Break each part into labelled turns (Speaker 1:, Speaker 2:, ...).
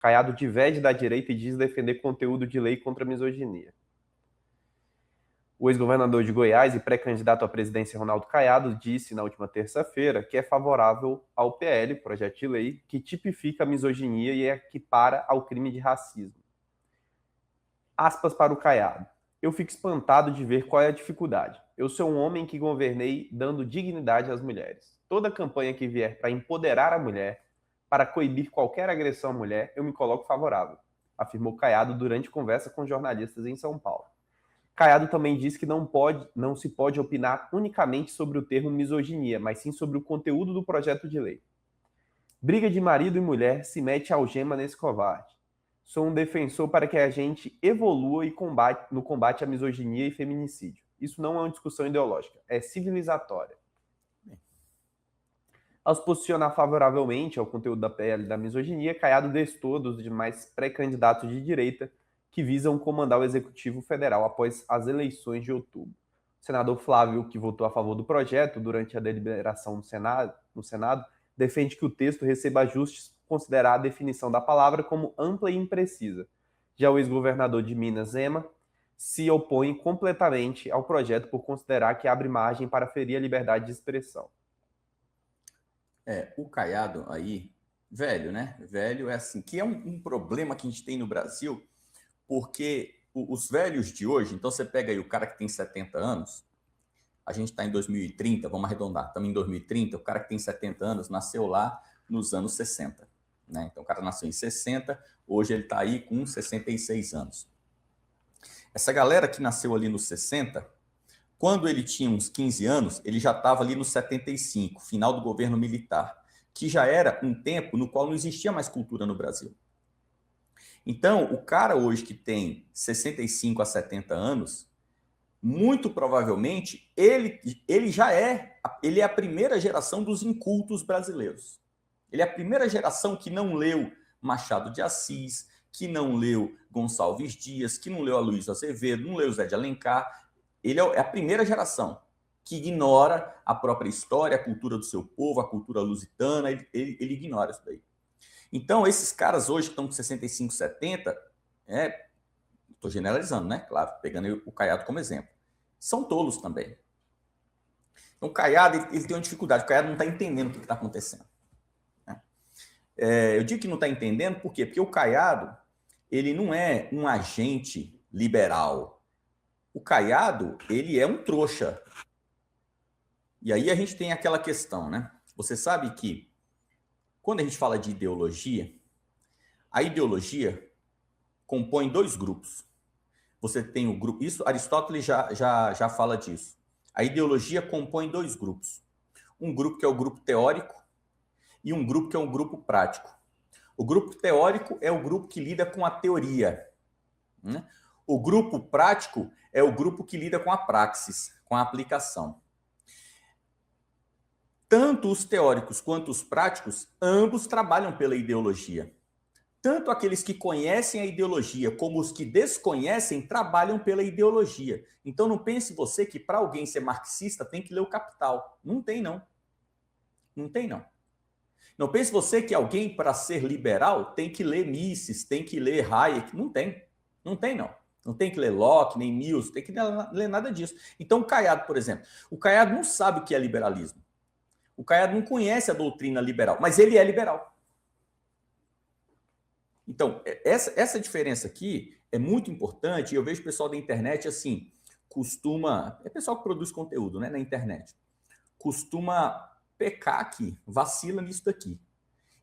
Speaker 1: Caiado diverge da direita e diz defender conteúdo de lei contra a misoginia. O ex-governador de Goiás e pré-candidato à presidência Ronaldo Caiado disse na última terça-feira que é favorável ao PL, projeto de lei, que tipifica a misoginia e equipara ao crime de racismo. Aspas para o Caiado. Eu fico espantado de ver qual é a dificuldade. Eu sou um homem que governei dando dignidade às mulheres. Toda campanha que vier para empoderar a mulher, para coibir qualquer agressão à mulher, eu me coloco favorável, afirmou Caiado durante conversa com jornalistas em São Paulo. Caiado também disse que não se pode opinar unicamente sobre o termo misoginia, mas sim sobre o conteúdo do projeto de lei. Briga de marido e mulher se mete algema nesse covarde. Sou um defensor para que a gente evolua no combate à misoginia e feminicídio. Isso não é uma discussão ideológica, é civilizatória. Ao se posicionar favoravelmente ao conteúdo da PL da misoginia, Caiado destou dos demais pré-candidatos de direita que visam comandar o Executivo Federal após as eleições de outubro. O senador Flávio, que votou a favor do projeto durante a deliberação no Senado, defende que o texto receba ajustes considerar a definição da palavra como ampla e imprecisa. Já o ex-governador de Minas, Zema, se opõe completamente ao projeto por considerar que abre margem para ferir a liberdade de expressão.
Speaker 2: O Caiado aí, velho, né? Velho é assim, que é um problema que a gente tem no Brasil, porque os velhos de hoje, então você pega aí o cara que tem 70 anos, a gente está em 2030, vamos arredondar, estamos em 2030, o cara que tem 70 anos nasceu lá nos anos 60. Né? Então o cara nasceu em 60, hoje ele está aí com 66 anos. Essa galera que nasceu ali nos 60, quando ele tinha uns 15 anos, ele já estava ali nos 75, final do governo militar, que já era um tempo no qual não existia mais cultura no Brasil. Então, o cara hoje que tem 65 a 70 anos, muito provavelmente, ele é a primeira geração dos incultos brasileiros. Ele é a primeira geração que não leu Machado de Assis, que não leu Gonçalves Dias, que não leu Aloysio Azevedo, não leu Zé de Alencar. Ele é a primeira geração que ignora a própria história, a cultura do seu povo, a cultura lusitana, ele ignora isso daí. Então, esses caras hoje que estão com 65, 70, estou generalizando, né? Claro, pegando o Caiado como exemplo. São tolos também. Então, o Caiado, ele tem uma dificuldade. O Caiado não está entendendo o que está acontecendo. Eu digo que não está entendendo, por quê? Porque o Caiado, ele não é um agente liberal. O Caiado, ele é um trouxa. E aí a gente tem aquela questão, né? Você sabe que, quando a gente fala de ideologia, a ideologia compõe dois grupos. Você tem o grupo... Isso, Aristóteles já fala disso. A ideologia compõe dois grupos. Um grupo que é o grupo teórico e um grupo que é um grupo prático. O grupo teórico é o grupo que lida com a teoria. Né? O grupo prático é o grupo que lida com a praxis, com a aplicação. Tanto os teóricos quanto os práticos, ambos trabalham pela ideologia. Tanto aqueles que conhecem a ideologia como os que desconhecem trabalham pela ideologia. Então não pense você que para alguém ser marxista tem que ler o Capital. Não tem, não. Não tem, não. Não pense você que alguém para ser liberal tem que ler Mises, tem que ler Hayek. Não tem. Não tem, não. Não tem que ler Locke, nem Mills, tem que ler nada disso. Então o Caiado, por exemplo, o Caiado não sabe o que é liberalismo. O Caiado não conhece a doutrina liberal, mas ele é liberal. Então, essa diferença aqui é muito importante. Eu vejo o pessoal da internet assim, é pessoal que produz conteúdo, né, na internet, costuma pecar aqui, vacila nisso daqui.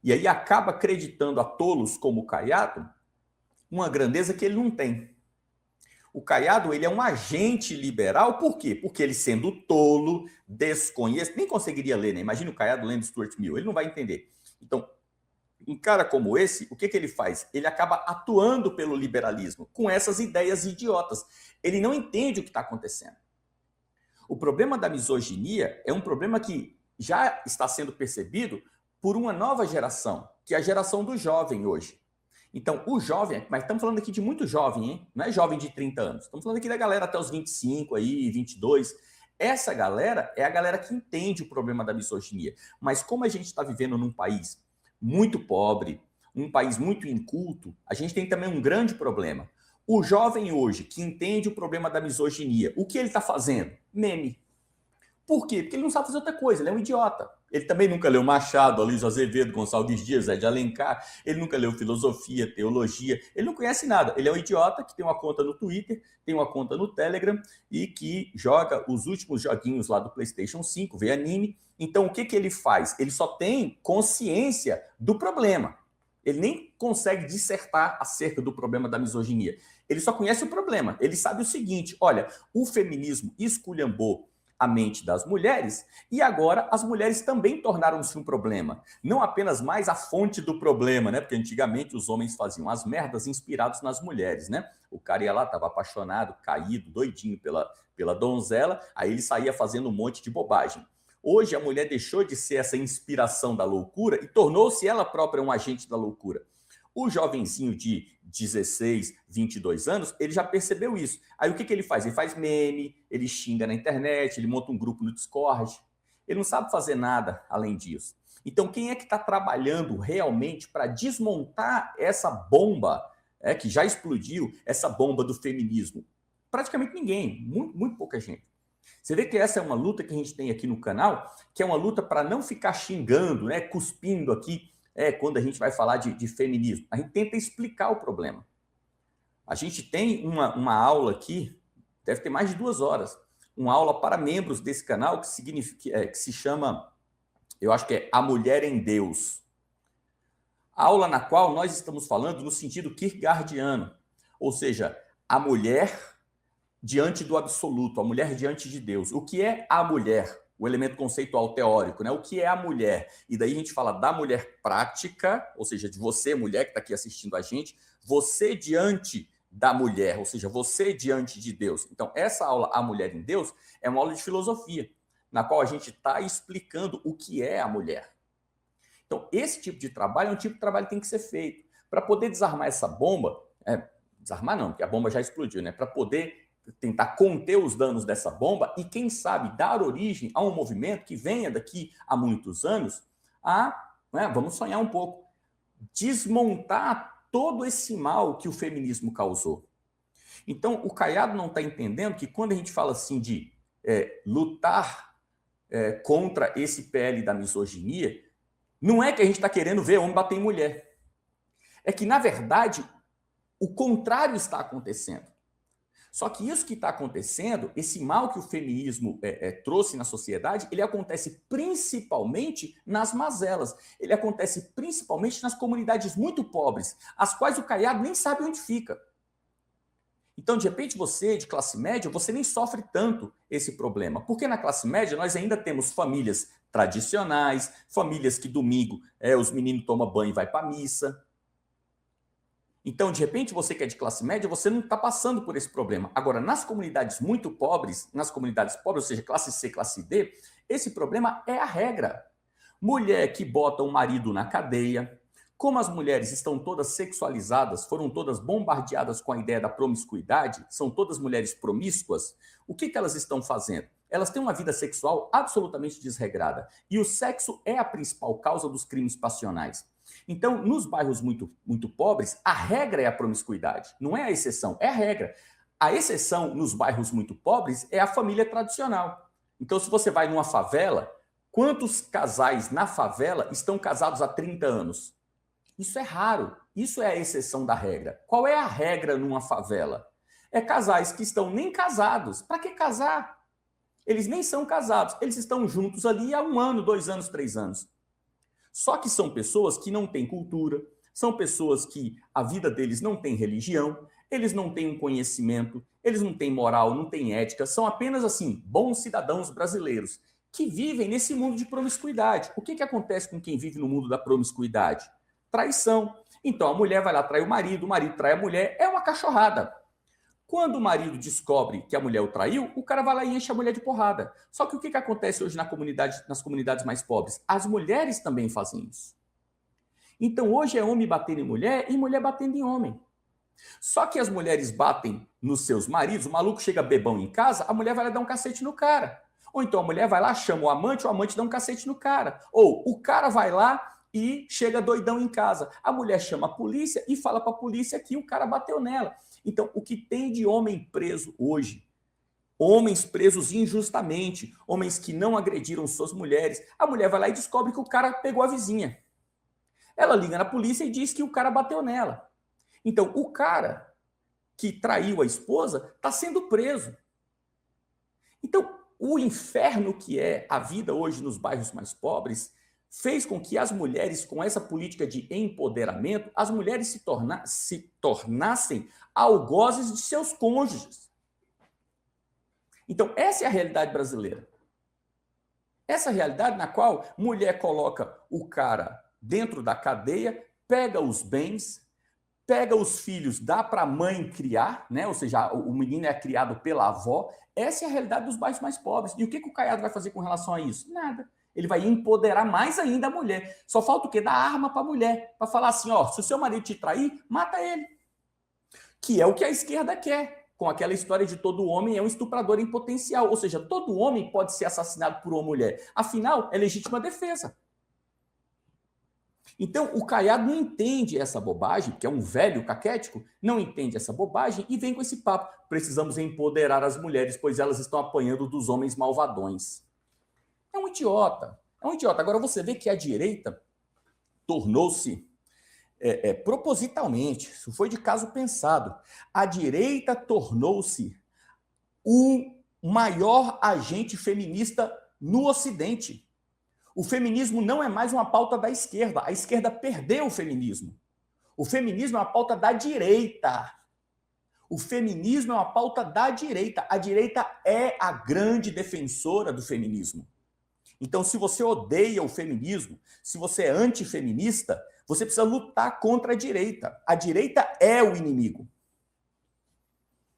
Speaker 2: E aí acaba acreditando a tolos como o Caiado uma grandeza que ele não tem. O Caiado, ele é um agente liberal, por quê? Porque ele sendo tolo, desconhece, nem conseguiria ler, né? Imagina o Caiado lendo Stuart Mill, ele não vai entender. Então, um cara como esse, o que ele faz? Ele acaba atuando pelo liberalismo, com essas ideias idiotas. Ele não entende o que está acontecendo. O problema da misoginia é um problema que já está sendo percebido por uma nova geração, que é a geração do jovem hoje. Então, o jovem, mas estamos falando aqui de muito jovem, hein? Não é jovem de 30 anos. Estamos falando aqui da galera até os 25, aí, 22. Essa galera é a galera que entende o problema da misoginia. Mas como a gente está vivendo num país muito pobre, um país muito inculto, a gente tem também um grande problema. O jovem hoje, que entende o problema da misoginia, o que ele está fazendo? Meme. Por quê? Porque ele não sabe fazer outra coisa, ele é um idiota. Ele também nunca leu Machado, Aloysio Azevedo, Gonçalves Dias, Zé de Alencar, ele nunca leu filosofia, teologia, ele não conhece nada. Ele é um idiota que tem uma conta no Twitter, tem uma conta no Telegram e que joga os últimos joguinhos lá do PlayStation 5, vê anime. Então, o que ele faz? Ele só tem consciência do problema. Ele nem consegue dissertar acerca do problema da misoginia. Ele só conhece o problema. Ele sabe o seguinte, olha, o feminismo esculhambou a mente das mulheres, e agora as mulheres também tornaram-se um problema. Não apenas mais a fonte do problema, né? Porque antigamente os homens faziam as merdas inspirados nas mulheres, né? O cara ia lá, estava apaixonado, caído, doidinho pela donzela, aí ele saía fazendo um monte de bobagem. Hoje a mulher deixou de ser essa inspiração da loucura e tornou-se ela própria um agente da loucura. O jovenzinho de 16, 22 anos, ele já percebeu isso. Aí o que ele faz? Ele faz meme, ele xinga na internet, ele monta um grupo no Discord. Ele não sabe fazer nada além disso. Então, quem é que está trabalhando realmente para desmontar essa bomba que já explodiu, essa bomba do feminismo? Praticamente ninguém, muito pouca gente. Você vê que essa é uma luta que a gente tem aqui no canal, que é uma luta para não ficar xingando, né, cuspindo aqui, quando a gente vai falar de feminismo. A gente tenta explicar o problema. A gente tem uma aula aqui, deve ter mais de 2 horas, uma aula para membros desse canal que se chama, eu acho que é A Mulher em Deus. Aula na qual nós estamos falando no sentido kierkegaardiano, ou seja, a mulher diante do absoluto, a mulher diante de Deus. O que é a mulher? O elemento conceitual teórico, né? O que é a mulher? E daí a gente fala da mulher prática, ou seja, de você, mulher que está aqui assistindo a gente, você diante da mulher, ou seja, você diante de Deus. Então, essa aula, A Mulher em Deus, é uma aula de filosofia, na qual a gente está explicando o que é a mulher. Então, esse tipo de trabalho é um tipo de trabalho que tem que ser feito. Para poder desarmar essa bomba, desarmar não, porque a bomba já explodiu, né? Para poder tentar conter os danos dessa bomba e, quem sabe, dar origem a um movimento que venha daqui a muitos anos vamos sonhar um pouco, desmontar todo esse mal que o feminismo causou. Então, o Caiado não está entendendo que quando a gente fala assim de lutar contra esse PL da misoginia, não é que a gente está querendo ver homem bater em mulher. É que, na verdade, o contrário está acontecendo. Só que isso que está acontecendo, esse mal que o feminismo trouxe na sociedade, ele acontece principalmente nas mazelas. Ele acontece principalmente nas comunidades muito pobres, as quais o Caiado nem sabe onde fica. Então, de repente, você, de classe média, você nem sofre tanto esse problema. Porque na classe média nós ainda temos famílias tradicionais, famílias que domingo os meninos tomam banho e vai para a missa. Então, de repente, você que é de classe média, você não está passando por esse problema. Agora, nas comunidades muito pobres, ou seja, classe C, classe D, esse problema é a regra. Mulher que bota o marido na cadeia, como as mulheres estão todas sexualizadas, foram todas bombardeadas com a ideia da promiscuidade, são todas mulheres promíscuas, o que elas estão fazendo? Elas têm uma vida sexual absolutamente desregrada. E o sexo é a principal causa dos crimes passionais. Então, nos bairros muito, muito pobres, a regra é a promiscuidade, não é a exceção, é a regra. A exceção nos bairros muito pobres é a família tradicional. Então, se você vai numa favela, quantos casais na favela estão casados há 30 anos? Isso é raro, isso é a exceção da regra. Qual é a regra numa favela? É casais que estão nem casados. Para que casar? Eles nem são casados, eles estão juntos ali há 1 ano, 2 anos, 3 anos. Só que são pessoas que não têm cultura, são pessoas que a vida deles não tem religião, eles não têm um conhecimento, eles não têm moral, não têm ética, são apenas, assim, bons cidadãos brasileiros que vivem nesse mundo de promiscuidade. O que acontece com quem vive no mundo da promiscuidade? Traição. Então a mulher vai lá trair o marido trai a mulher, é uma cachorrada. Quando o marido descobre que a mulher o traiu, o cara vai lá e enche a mulher de porrada. Só que o que acontece hoje nas comunidades mais pobres? As mulheres também fazem isso. Então hoje é homem batendo em mulher e mulher batendo em homem. Só que as mulheres batem nos seus maridos, o maluco chega bebão em casa, a mulher vai lá dar um cacete no cara. Ou então a mulher vai lá, chama o amante dá um cacete no cara. Ou o cara vai lá e chega doidão em casa. A mulher chama a polícia e fala para a polícia que o cara bateu nela. Então, o que tem de homem preso hoje, homens presos injustamente, homens que não agrediram suas mulheres, a mulher vai lá e descobre que o cara pegou a vizinha. Ela liga na polícia e diz que o cara bateu nela. Então, o cara que traiu a esposa está sendo preso. Então, o inferno que é a vida hoje nos bairros mais pobres fez com que as mulheres, com essa política de empoderamento, as mulheres se tornassem algozes de seus cônjuges. Então, essa é a realidade brasileira. Essa realidade na qual mulher coloca o cara dentro da cadeia, pega os bens, pega os filhos, dá para a mãe criar, né? Ou seja, o menino é criado pela avó. Essa é a realidade dos bairros mais pobres. E o que o Caiado vai fazer com relação a isso? Nada. Ele vai empoderar mais ainda a mulher. Só falta o quê? Dar arma para a mulher. Para falar assim, ó, se o seu marido te trair, mata ele. Que é o que a esquerda quer. Com aquela história de todo homem é um estuprador em potencial. Ou seja, todo homem pode ser assassinado por uma mulher. Afinal, é legítima defesa. Então, o Caiado não entende essa bobagem, que é um velho caquético, não entende essa bobagem e vem com esse papo. Precisamos empoderar as mulheres, pois elas estão apanhando dos homens malvadões. É um idiota. É um idiota. Agora, você vê que a direita tornou-se, propositalmente, isso foi de caso pensado, a direita tornou-se o maior agente feminista no Ocidente. O feminismo não é mais uma pauta da esquerda. A esquerda perdeu o feminismo. O feminismo é uma pauta da direita. O feminismo é uma pauta da direita. A direita é a grande defensora do feminismo. Então, se você odeia o feminismo, se você é antifeminista, você precisa lutar contra a direita. A direita é o inimigo.